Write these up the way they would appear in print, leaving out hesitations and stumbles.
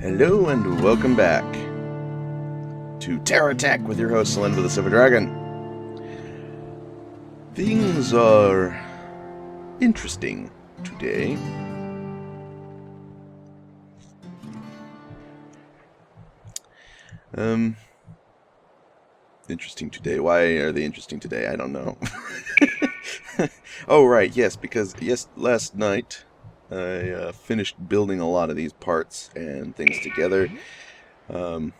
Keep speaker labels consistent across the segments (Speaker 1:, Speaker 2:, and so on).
Speaker 1: Hello and welcome back to TerraTech with your host Selene the Silver Dragon. Things are interesting today. Interesting today. Why are they interesting today? I don't know. Oh right, yes, because last night I finished building a lot of these parts and things together. Or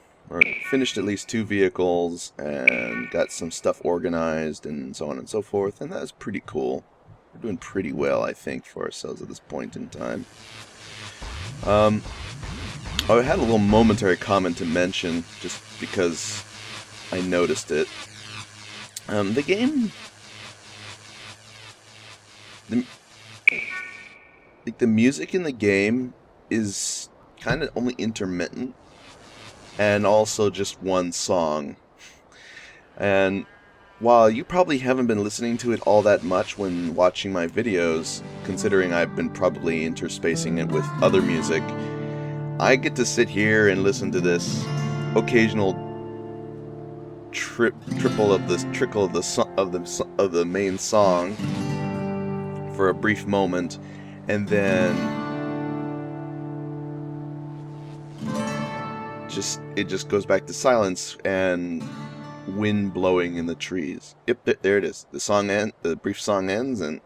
Speaker 1: finished at least 2 vehicles and got some stuff organized and so on and so forth, and that was pretty cool. We're doing pretty well, I think, for ourselves at this point in time. I had a little momentary comment to mention just because I noticed it. The game... The music in the game is kind of only intermittent, and also just one song. And while you probably haven't been listening to it all that much when watching my videos, considering I've been probably interspacing it with other music, I get to sit here and listen to this occasional trickle of the main song for a brief moment, and then it just goes back to silence and wind blowing in the trees. Yep, there it is. The brief song ends, and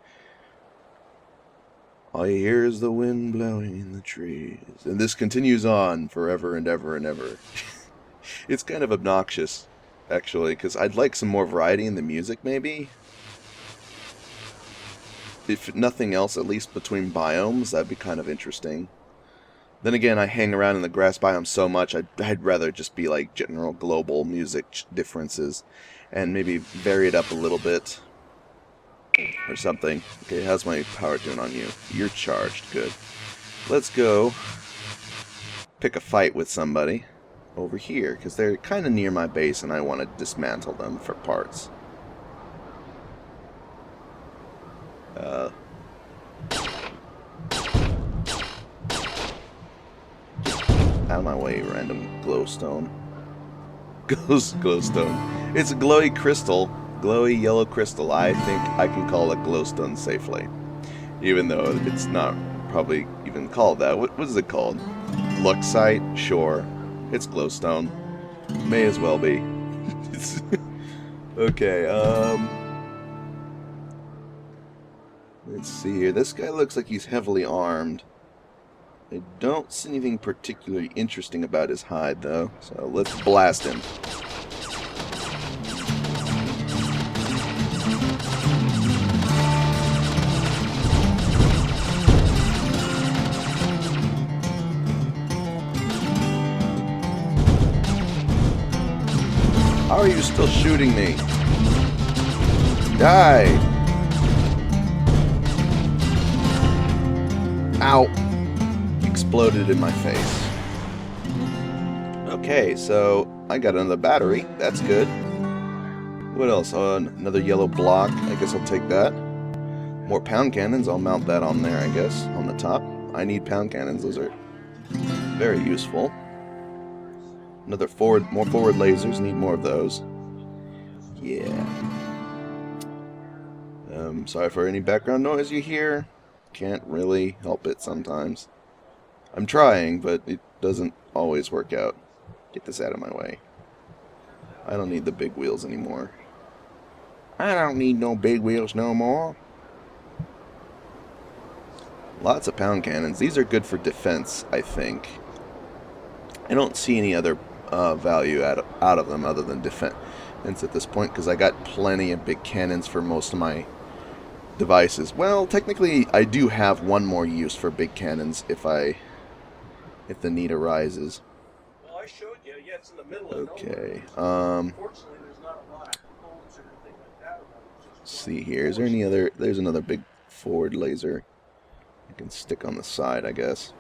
Speaker 1: all you hear is the wind blowing in the trees. And this continues on forever and ever and ever. It's kind of obnoxious, actually, because I'd like some more variety in the music, maybe. If nothing else, at least between biomes, that'd be kind of interesting. Then again, I hang around in the grass biome so much, I'd rather just be like general global music differences and maybe vary it up a little bit or something. Okay, how's my power doing on you? You're charged. Good. Let's go pick a fight with somebody over here, because they're kind of near my base and I want to dismantle them for parts. Out of my way, random glowstone. Glowstone. It's a glowy crystal. Glowy yellow crystal. I think I can call it glowstone safely. Even though it's not probably even called that. What is it called? Luxite? Sure. It's glowstone. May as well be. Okay, let's see here. This guy looks like he's heavily armed. I don't see anything particularly interesting about his hide, though, so let's blast him. How are you still shooting me? Die! Ow! Exploded in my face. Okay, so I got another battery. That's good. What else? Another yellow block. I guess I'll take that. More pound cannons. I'll mount that on there, I guess, on the top. I need pound cannons. Those are very useful. More forward lasers. Need more of those. Yeah. Sorry for any background noise you hear. Can't really help it sometimes. I'm trying, but it doesn't always work out. Get this out of my way. I don't need the big wheels anymore. I don't need no big wheels no more. Lots of pound cannons. These are good for defense, I think. I don't see any other value out of them other than defense at this point, because I got plenty of big cannons for most of my devices. Well, technically, I do have one more use for big cannons if the need arises.
Speaker 2: Well, I showed you. Yeah, it's in the middle of
Speaker 1: okay.
Speaker 2: Unfortunately, there's not a lot of holes or anything like that.
Speaker 1: Let's see here. Is there any other? There's another big forward laser. I can stick on the side, I guess.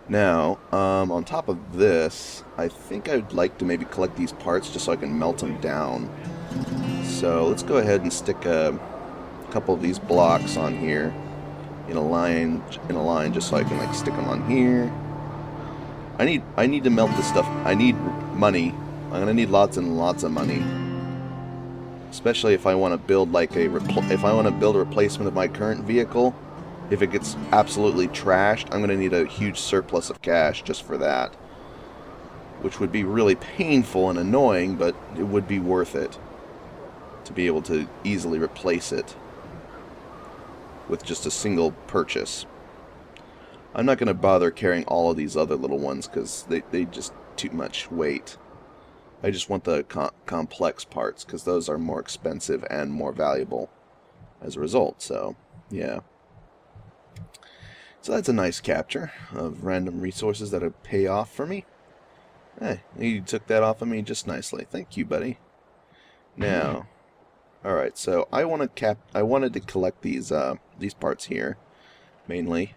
Speaker 1: Now, on top of this, I think I'd like to maybe collect these parts just so I can melt them down. So let's go ahead and stick a couple of these blocks on here in a line just so I can like stick them on here. I need to melt this stuff. I need money. I'm gonna need lots and lots of money. Especially if I want to build like a replacement of my current vehicle. If it gets absolutely trashed, I'm gonna need a huge surplus of cash just for that. Which would be really painful and annoying, but it would be worth it to be able to easily replace it with just a single purchase. I'm not going to bother carrying all of these other little ones because they just too much weight. I just want the complex parts because those are more expensive and more valuable as a result. So, yeah. So that's a nice capture of random resources that would pay off for me. Hey, you took that off of me just nicely. Thank you, buddy. Now, alright, so I wanted to collect these parts here, mainly.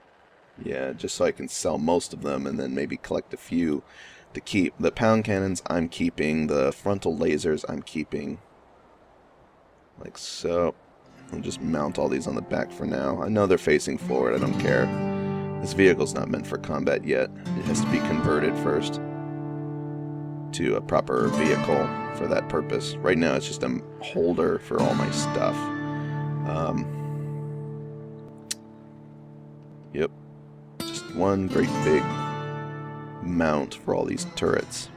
Speaker 1: Yeah, just so I can sell most of them and then maybe collect a few to keep. The pound cannons I'm keeping, the frontal lasers I'm keeping. Like so. I'll just mount all these on the back for now. I know they're facing forward, I don't care. This vehicle's not meant for combat yet. It has to be converted first to a proper vehicle for that purpose. Right now it's just a holder for all my stuff. Yep. Just one great big mount for all these turrets.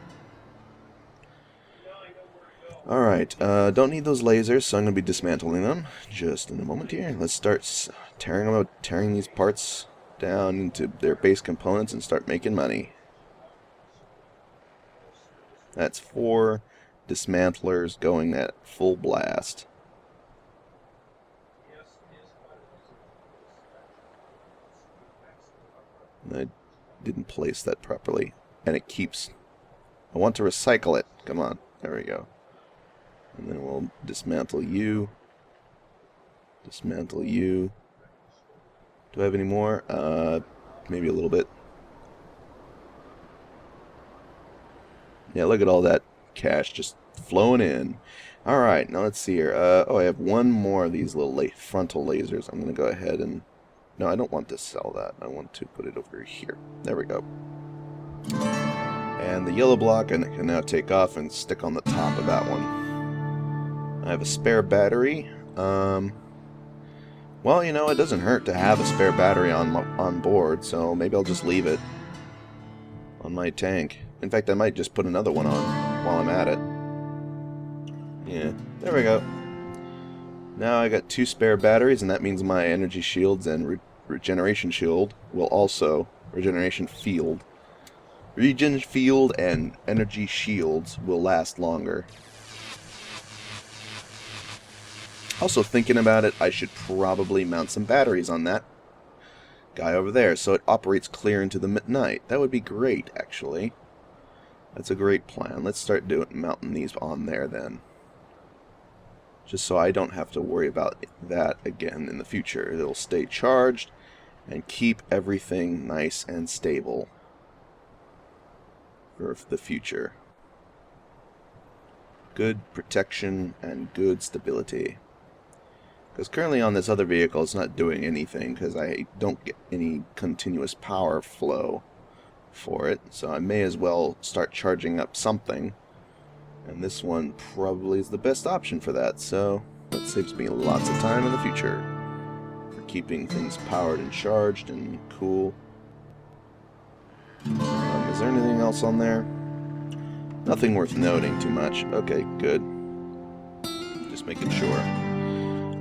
Speaker 1: Alright, don't need those lasers, so I'm going to be dismantling them just in a moment here. Let's start tearing these parts down into their base components and start making money. That's 4 dismantlers going at full blast. I didn't place that properly. And it keeps... I want to recycle it. Come on. There we go. And then we'll dismantle you. Dismantle you. Do I have any more? Maybe a little bit. Yeah, look at all that cash just flowing in. Alright, now let's see here. Oh, I have one more of these little frontal lasers. I'm going to go ahead and... No, I don't want to sell that. I want to put it over here. There we go. And the yellow block I can now take off and stick on the top of that one. I have a spare battery. Well, you know, it doesn't hurt to have a spare battery on board, so maybe I'll just leave it on my tank. In fact, I might just put another one on while I'm at it. Yeah, there we go. Now I got 2 spare batteries, and that means my energy shields and regeneration shield will also... Regeneration field. Regen field and energy shields will last longer. Also, thinking about it, I should probably mount some batteries on that guy over there, so it operates clear into the midnight. That would be great, actually. That's a great plan. Let's start mounting these on there, then. Just so I don't have to worry about that again in the future. It'll stay charged and keep everything nice and stable for the future. Good protection and good stability. Because currently on this other vehicle it's not doing anything because I don't get any continuous power flow for it. So I may as well start charging up something. And this one probably is the best option for that. So that saves me lots of time in the future for keeping things powered and charged and cool. Is there anything else on there? Nothing worth noting too much. Okay, good. Just making sure.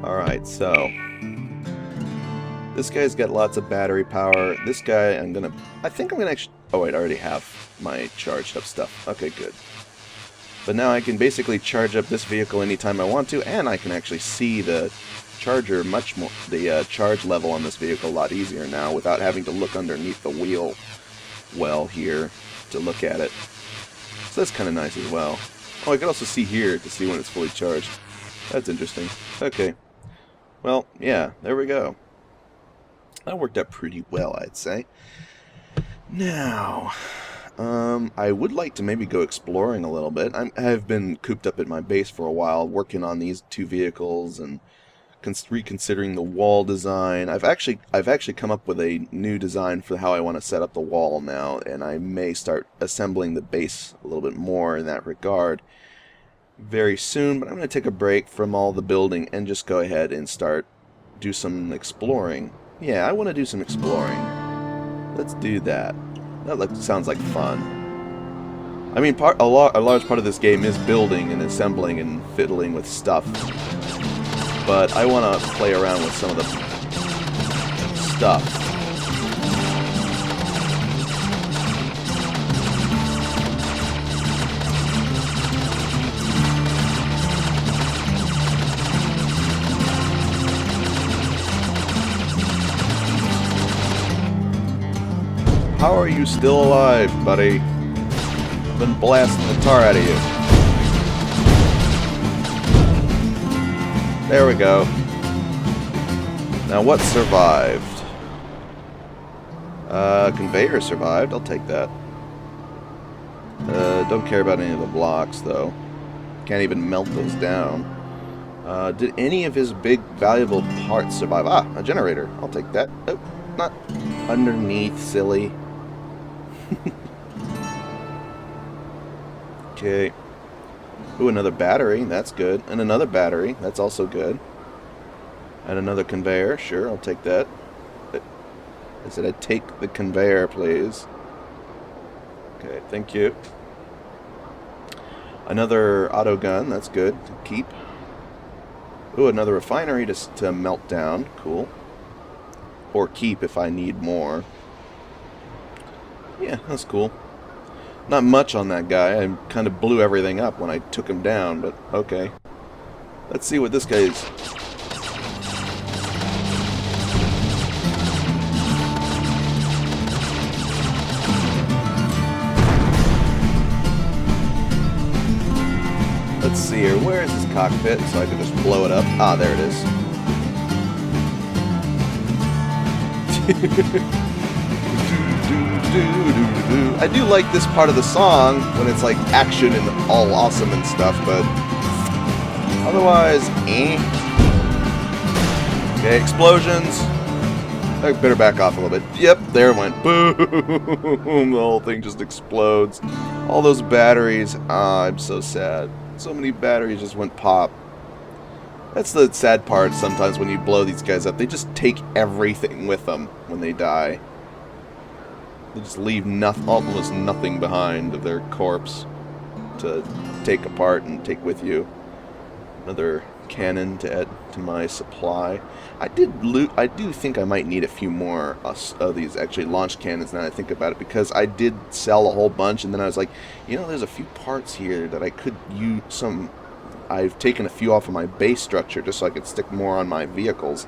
Speaker 1: Alright, so this guy's got lots of battery power. This guy, I think I'm gonna actually... Oh wait, I already have my charged up stuff. Okay, good. But now I can basically charge up this vehicle anytime I want to, and I can actually see the charger much more... The charge level on this vehicle a lot easier now without having to look underneath the wheel well here to look at it. So that's kind of nice as well. Oh, I can also see here to see when it's fully charged. That's interesting. Okay. Well, yeah, there we go. That worked out pretty well, I'd say. Now, I would like to maybe go exploring a little bit. I've been cooped up at my base for a while, working on these 2 vehicles and reconsidering the wall design. I've actually come up with a new design for how I want to set up the wall now, and I may start assembling the base a little bit more in that regard very soon. But I'm going to take a break from all the building and just go ahead and do some exploring. Yeah, I want to do some exploring. Let's do that. That sounds like fun. I mean, a large part of this game is building and assembling and fiddling with stuff. But I want to play around with some of the stuff. How are you still alive, buddy? Been blasting the tar out of you. There we go. Now what survived? Conveyor survived. I'll take that. Don't care about any of the blocks though. Can't even melt those down. Did any of his big valuable parts survive? Ah, a generator. I'll take that. Oh, not underneath, silly. Okay. Ooh, another battery. That's good. And another battery. That's also good. And another conveyor. Sure, I'll take that. I said I'd take the conveyor, please. Okay, thank you. Another auto gun. That's good to keep. Ooh, another refinery to melt down. Cool. Or keep if I need more. Yeah, that's cool. Not much on that guy. I kind of blew everything up when I took him down, but okay. Let's see what this guy is. Let's see here. Where is his cockpit so I can just blow it up? Ah, there it is. I do like this part of the song when it's like action and all awesome and stuff, but otherwise, eh. Okay, explosions. I better back off a little bit. Yep, there it went. Boom! The whole thing just explodes. All those batteries. Ah, I'm so sad. So many batteries just went pop. That's the sad part sometimes when you blow these guys up. They just take everything with them when they die. They just leave almost nothing behind of their corpse to take apart and take with you. Another cannon to add to my supply. I do think I might need a few more of these actually launch cannons now that I think about it, because I did sell a whole bunch and then I was like, you know, there's a few parts here that I could use some. I've taken a few off of my base structure just so I could stick more on my vehicles.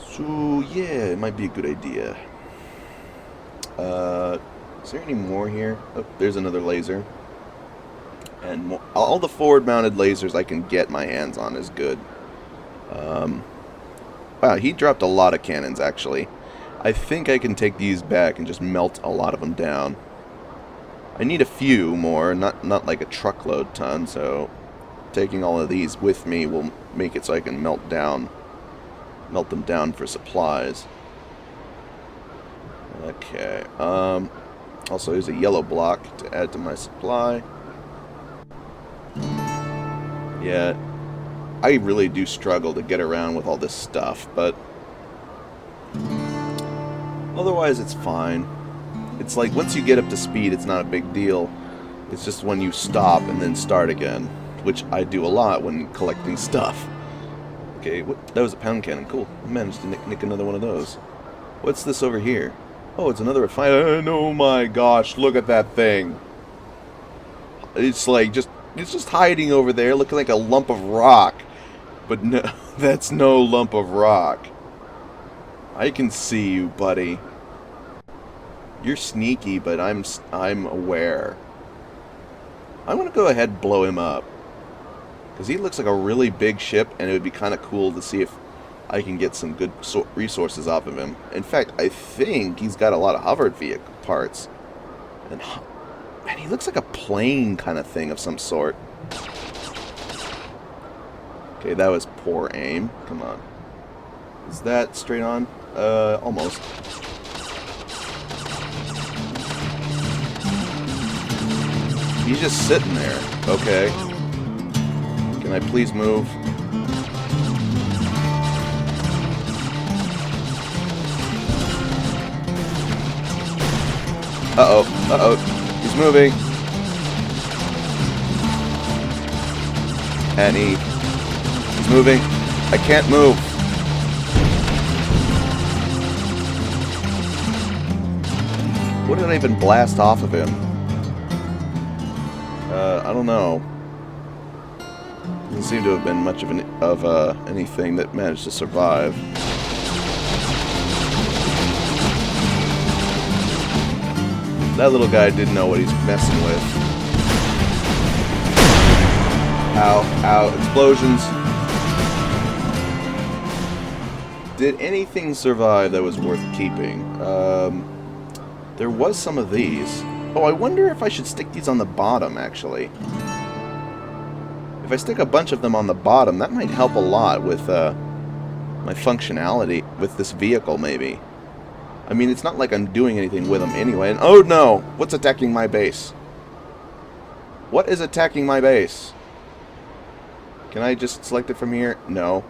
Speaker 1: So yeah, it might be a good idea. Is there any more here? Oh, there's another laser. And more, all the forward-mounted lasers I can get my hands on is good. Wow, he dropped a lot of cannons, actually. I think I can take these back and just melt a lot of them down. I need a few more, not like a truckload ton, so taking all of these with me will make it so I can melt them down for supplies. Okay, also here's a yellow block to add to my supply. Yeah, I really do struggle to get around with all this stuff, but otherwise it's fine. It's like once you get up to speed, it's not a big deal. It's just when you stop and then start again, which I do a lot when collecting stuff. Okay, that was a pound cannon. Cool. I managed to nick another one of those. What's this over here? Oh, it's another refinery. Oh my gosh, look at that thing. It's like it's just hiding over there looking like a lump of rock. But no, that's no lump of rock. I can see you, buddy. You're sneaky, but I'm aware. I'm going to go ahead and blow him up. Because he looks like a really big ship, and it would be kind of cool to see if I can get some good resources off of him. In fact, I think he's got a lot of hovered vehicle parts. And he looks like a plane kind of thing of some sort. Okay, that was poor aim. Come on. Is that straight on? Almost. He's just sitting there. Okay. Can I please move? Uh-oh. Uh-oh. He's moving. And he's moving. I can't move. What did I even blast off of him? I don't know. Doesn't seem to have been much of anything that managed to survive. That little guy didn't know what he's messing with. Ow, ow, explosions. Did anything survive that was worth keeping? There was some of these. Oh, I wonder if I should stick these on the bottom, actually. If I stick a bunch of them on the bottom, that might help a lot with my functionality with this vehicle, maybe. I mean, it's not like I'm doing anything with them anyway. And oh no! What's attacking my base? What is attacking my base? Can I just select it from here? No.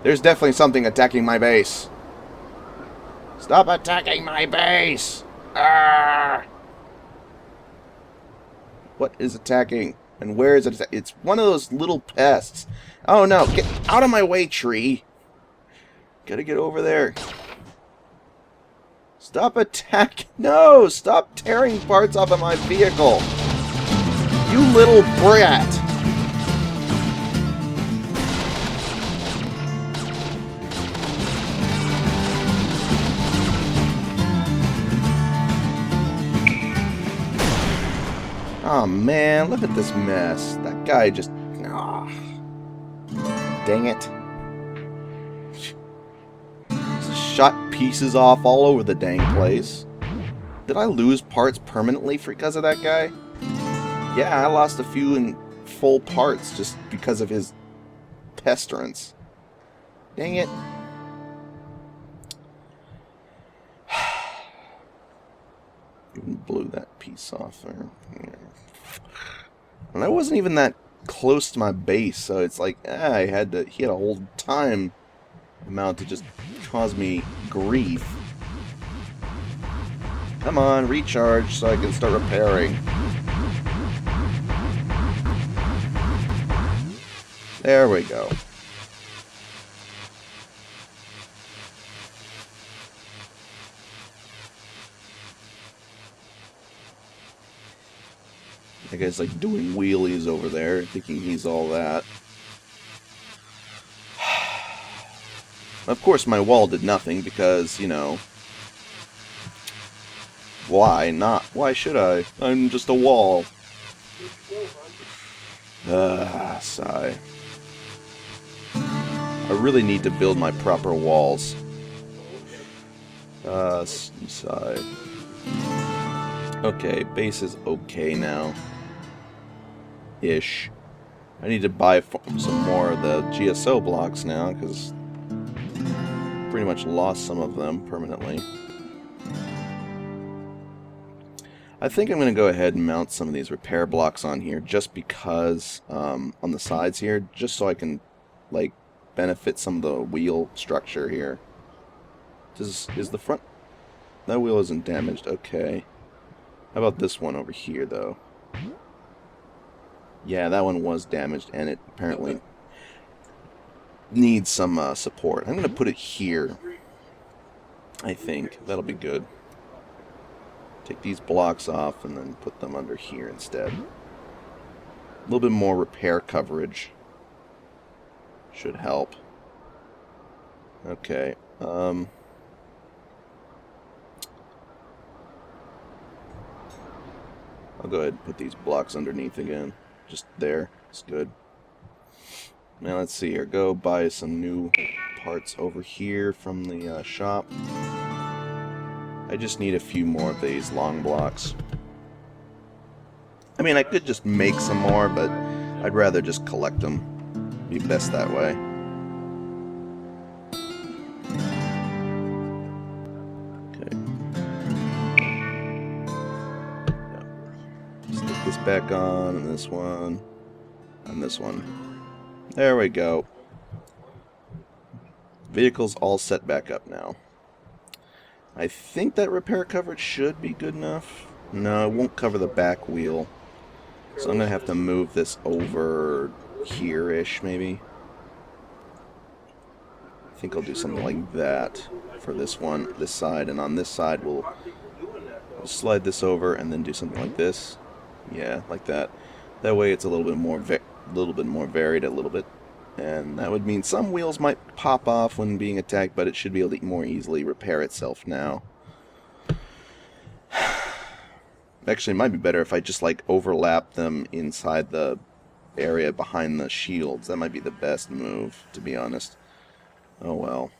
Speaker 1: There's definitely something attacking my base. Stop attacking my base! Arrgh! What is attacking? And where is it? It's one of those little pests. Oh no, get out of my way, tree. Gotta get over there. Stop attacking. No, stop tearing parts off of my vehicle. You little brat. Oh man, look at this mess. That guy just... Oh, dang it. Shot pieces off all over the dang place. Did I lose parts permanently because of that guy? Yeah, I lost a few in full parts just because of his pestilence. Dang it. Even blew that piece off there. And I wasn't even that close to my base, so it's like he had a whole time amount to just cause me grief. Come on, recharge so I can start repairing. There we go. That guy's like doing wheelies over there, thinking he's all that. Of course, my wall did nothing because, you know, why not? Why should I? I'm just a wall. Sigh. I really need to build my proper walls. Sigh. Okay, base is okay now. Ish. I need to buy some more of the GSO blocks now, because pretty much lost some of them permanently. I think I'm going to go ahead and mount some of these repair blocks on here just because, on the sides here, just so I can, like, benefit some of the wheel structure here. Is the front... That wheel isn't damaged, okay. How about this one over here, though? Yeah, that one was damaged, and it apparently needs some support. I'm going to put it here. I think that'll be good. Take these blocks off and then put them under here instead. A little bit more repair coverage should help. Okay. I'll go ahead and put these blocks underneath again. Just there. It's good. Now let's see here. Go buy some new parts over here from the shop. I just need a few more of these long blocks. I mean, I could just make some more, but I'd rather just collect them. Be best that way. Okay. Yeah. Stick this back on, and this one, and this one. There we go. Vehicle's all set back up now. I think that repair coverage should be good enough. No, it won't cover the back wheel. So I'm going to have to move this over here-ish, maybe. I think I'll do something like that for this one, this side. And on this side, we'll slide this over and then do something like this. Yeah, like that. That way it's a little bit more varied, a little bit. And that would mean some wheels might pop off when being attacked, but it should be able to more easily repair itself now. Actually, it might be better if I just like overlap them inside the area behind the shields. That might be the best move, to be honest. Oh well.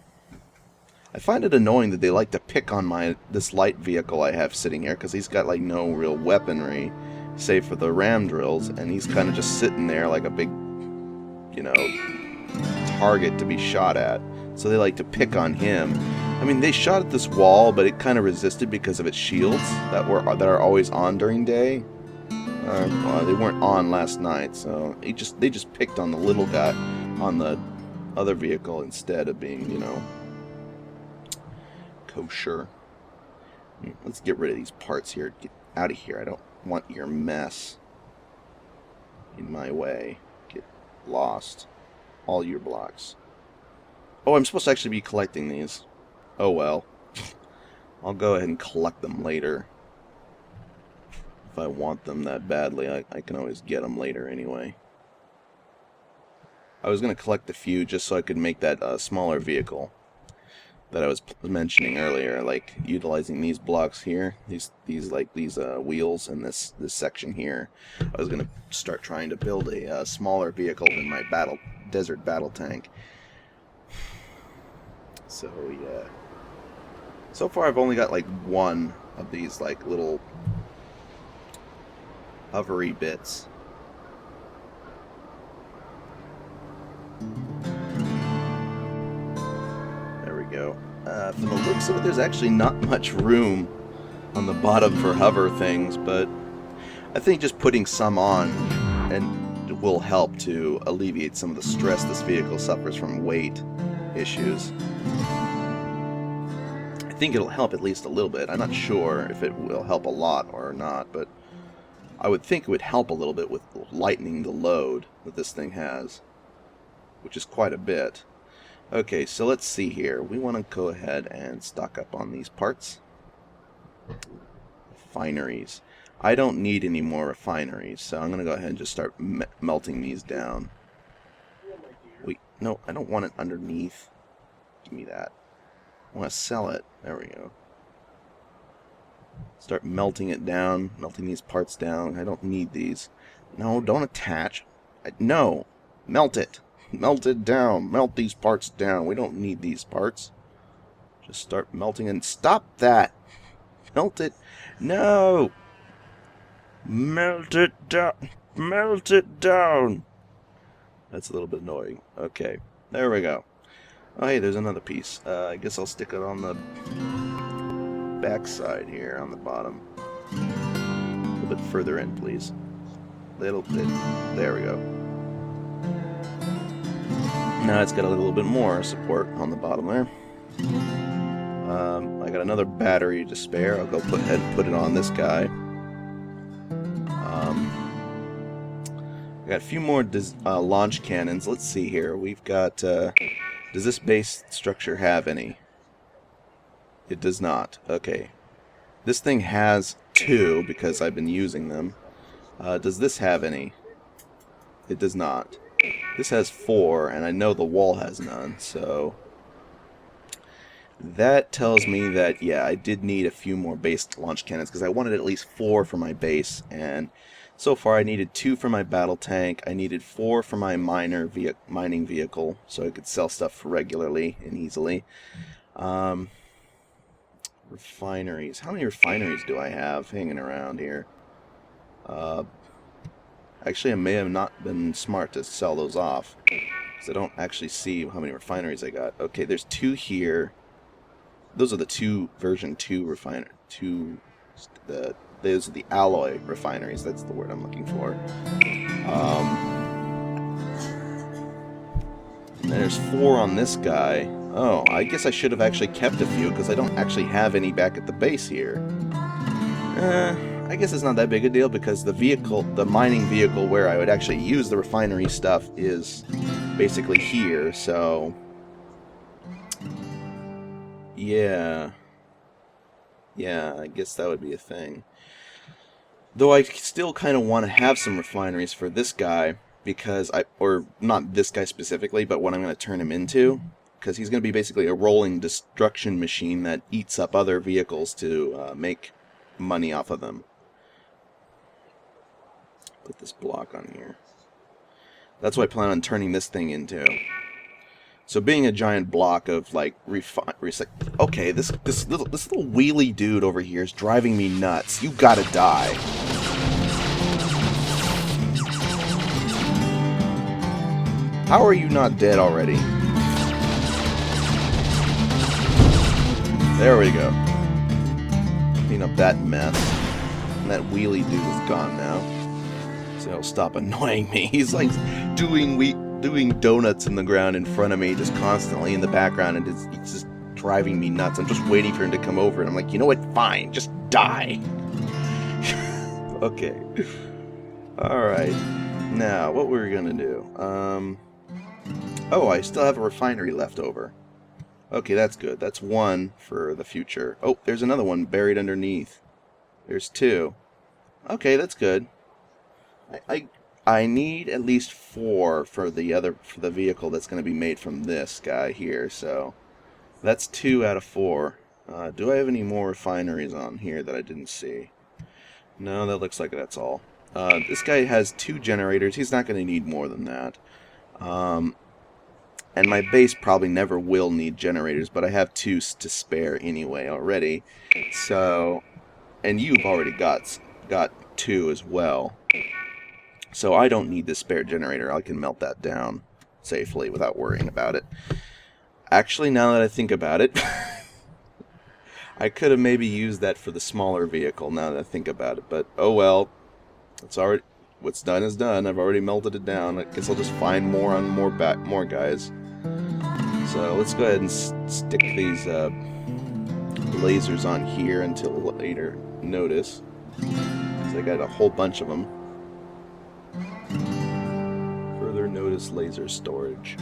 Speaker 1: I find it annoying that they like to pick on this light vehicle I have sitting here, because he's got like no real weaponry, save for the ram drills, and he's kind of just sitting there like a big, you know, target to be shot at. So they like to pick on him. I mean, they shot at this wall, but it kind of resisted because of its shields that are always on during day. Well, they weren't on last night, so they just picked on the little guy on the other vehicle instead of being, you know, kosher. Let's get rid of these parts here. Get out of here. I don't want your mess in my way. Get lost. All your blocks. Oh, I'm supposed to actually be collecting these. Oh well. I'll go ahead and collect them later. If I want them that badly, I can always get them later anyway. I was going to collect a few just so I could make that smaller vehicle that I was mentioning earlier, like utilizing these blocks here, these wheels, and this section here. I was going to start trying to build a smaller vehicle in my desert battle tank. So yeah. So far I've only got like one of these like little hovery bits. There we go. From the looks of it, there's actually not much room on the bottom for hover things, but I think just putting some on and will help to alleviate some of the stress this vehicle suffers from weight issues. I think it'll help at least a little bit. I'm not sure if it will help a lot or not, but I would think it would help a little bit with lightening the load that this thing has, which is quite a bit. Okay, so let's see here. We want to go ahead and stock up on these parts. Refineries. I don't need any more refineries, so I'm going to go ahead and just start melting these down. Wait, no, I don't want it underneath. Give me that. I want to sell it. There we go. Start melting it down, melting these parts down. I don't need these. No, don't attach. No, melt it. Melt it down. Melt these parts down. We don't need these parts. Just start melting and stop that. Melt it. No. Melt it down. Melt it down. That's a little bit annoying. Okay, there we go. Oh, hey, there's another piece. I guess I'll stick it on the back side here, on the bottom. A little bit further in, please. Little bit. There we go. Now it's got a little bit more support on the bottom there. I got another battery to spare. I'll go ahead and put it on this guy. I got a few more launch cannons. Let's see here. We've got... does this base structure have any? It does not. Okay. This thing has 2 because I've been using them. Does this have any? It does not. This has 4, and I know the wall has none, so... That tells me that, yeah, I did need a few more base launch cannons, because I wanted at least 4 for my base, and so far I needed 2 for my battle tank, I needed 4 for my mining vehicle, so I could sell stuff regularly and easily. Refineries. How many refineries do I have hanging around here? Actually, I may have not been smart to sell those off, because I don't actually see how many refineries I got. Okay, there's 2 here. Those are the 2 version 2 refiner. Those are the alloy refineries. That's the word I'm looking for. And there's 4 on this guy. Oh, I guess I should have actually kept a few, because I don't actually have any back at the base here. I guess it's not that big a deal, because the mining vehicle where I would actually use the refinery stuff is basically here, so... Yeah, I guess that would be a thing. Though I still kind of want to have some refineries for this guy, because or not this guy specifically, but what I'm going to turn him into, because he's going to be basically a rolling destruction machine that eats up other vehicles to make money off of them. Put this block on here. That's what I plan on turning this thing into. So being a giant block of like okay, this little wheelie dude over here is driving me nuts. You gotta die. How are you not dead already? There we go. Clean up that mess. And that wheelie dude is gone now. So he'll stop annoying me. He's like doing donuts in the ground in front of me just constantly in the background, and it's just driving me nuts. I'm just waiting for him to come over, and I'm like, you know what? Fine, just die. Okay. Alright. Now, what we're gonna do. Oh, I still have a refinery left over. Okay, that's good. That's 1 for the future. Oh, there's another one buried underneath. There's 2. Okay, that's good. I need at least 4 for the vehicle that's going to be made from this guy here, so that's 2 out of 4. Do I have any more refineries on here that I didn't see? No, that looks like that's all. This guy has 2 generators. He's not going to need more than that. And my base probably never will need generators, but I have 2 to spare anyway already. So, and you've already got 2 as well. So I don't need this spare generator. I can melt that down safely without worrying about it. Actually, now that I think about it, I could have maybe used that for the smaller vehicle now that I think about it. But, oh well. It's already... What's done is done. I've already melted it down. I guess I'll just find more on more guys. So let's go ahead and stick these lasers on here until later notice. Because I got a whole bunch of them. Further notice laser storage.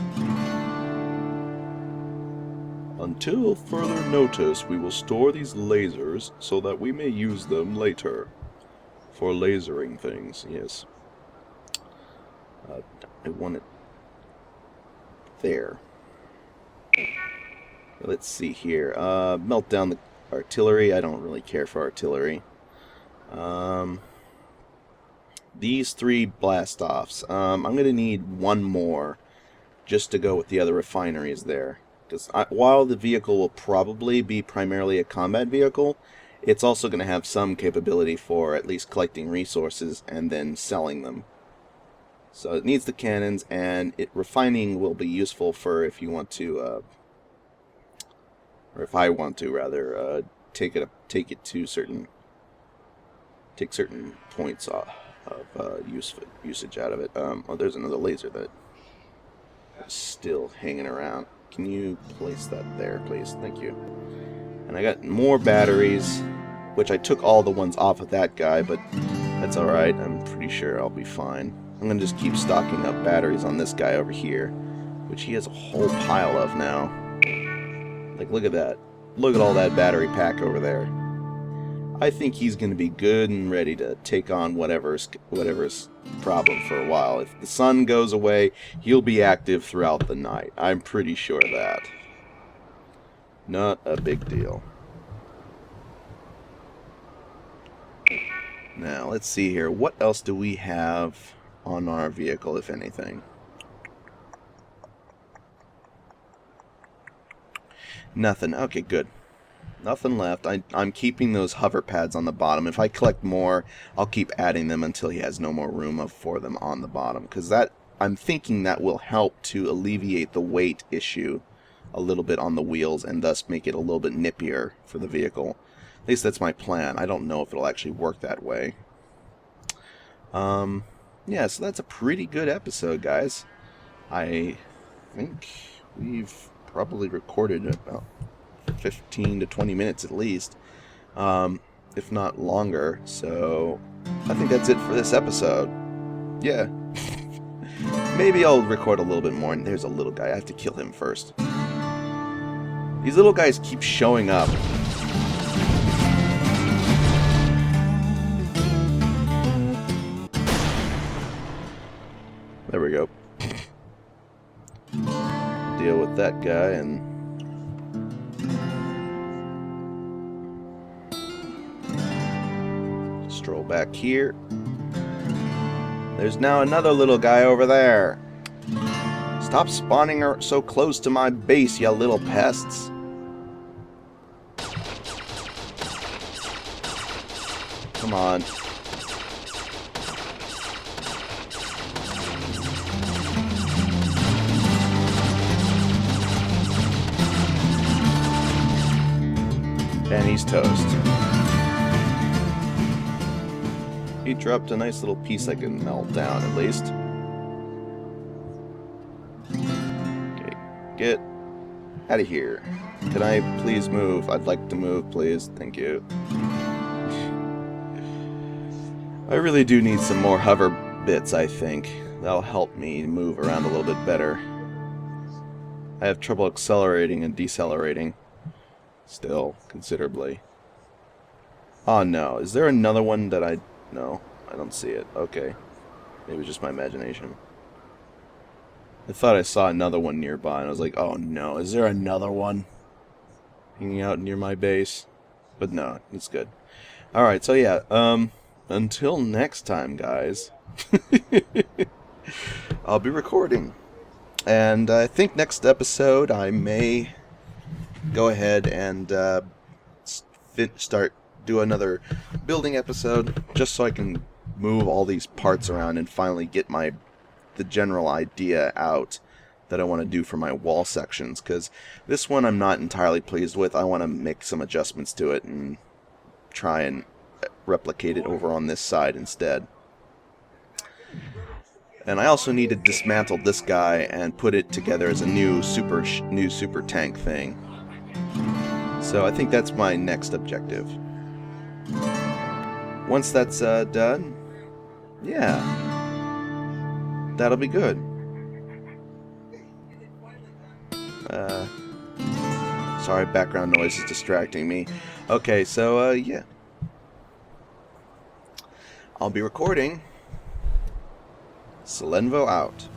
Speaker 1: Until further notice, we will store these lasers so that we may use them later. For lasering things, yes. I want it there. Let's see here. Melt down the artillery. I don't really care for artillery. These 3 blast-offs. I'm going to need 1 more just to go with the other refineries there. Because while the vehicle will probably be primarily a combat vehicle, it's also going to have some capability for at least collecting resources and then selling them. So it needs the cannons, and refining will be useful for if you want to, or if I want to rather, take certain points of usage out of it. Oh, there's another laser that is still hanging around. Can you place that there, please? Thank you. And I got more batteries, which I took all the ones off of that guy, but that's alright. I'm pretty sure I'll be fine. I'm going to just keep stocking up batteries on this guy over here, which he has a whole pile of now. Like, look at that. Look at all that battery pack over there. I think he's going to be good and ready to take on whatever's problem for a while. If the sun goes away, he'll be active throughout the night. I'm pretty sure of that. Not a big deal. Now, let's see here. What else do we have on our vehicle, if anything? Nothing. Okay, good. Nothing left. I'm keeping those hover pads on the bottom. If I collect more, I'll keep adding them until he has no more room for them on the bottom. Because I'm thinking that will help to alleviate the weight issue a little bit on the wheels and thus make it a little bit nippier for the vehicle. At least that's my plan. I don't know if it'll actually work that way. Yeah, so that's a pretty good episode, guys. I think we've probably recorded about 15 to 20 minutes at least, if not longer. So I think that's it for this episode. Yeah. Maybe I'll record a little bit more. And there's a little guy. I have to kill him first. These little guys keep showing up. There we go. Deal with that guy and stroll back here. There's now another little guy over there. Stop spawning so close to my base, you little pests. Come on. And he's toast. He dropped a nice little piece I can melt down, at least. Okay, get out of here. Can I please move? I'd like to move, please. Thank you. I really do need some more hover bits, I think. That'll help me move around a little bit better. I have trouble accelerating and decelerating. Still, considerably. Oh no, is there another one that I... No, I don't see it. Okay. Maybe it's just my imagination. I thought I saw another one nearby, and I was like, oh no, is there another one hanging out near my base? But no, it's good. Alright, so yeah, until next time, guys, I'll be recording. And I think next episode I may go ahead and do another building episode, just so I can move all these parts around and finally get the general idea out that I want to do for my wall sections, because this one I'm not entirely pleased with. I want to make some adjustments to it and try and replicate it over on this side instead. And I also need to dismantle this guy and put it together as a new super tank thing. So I think that's my next objective. Once that's done, yeah, that'll be good. Sorry, background noise is distracting me. Okay, so yeah, I'll be recording. Selenvo out.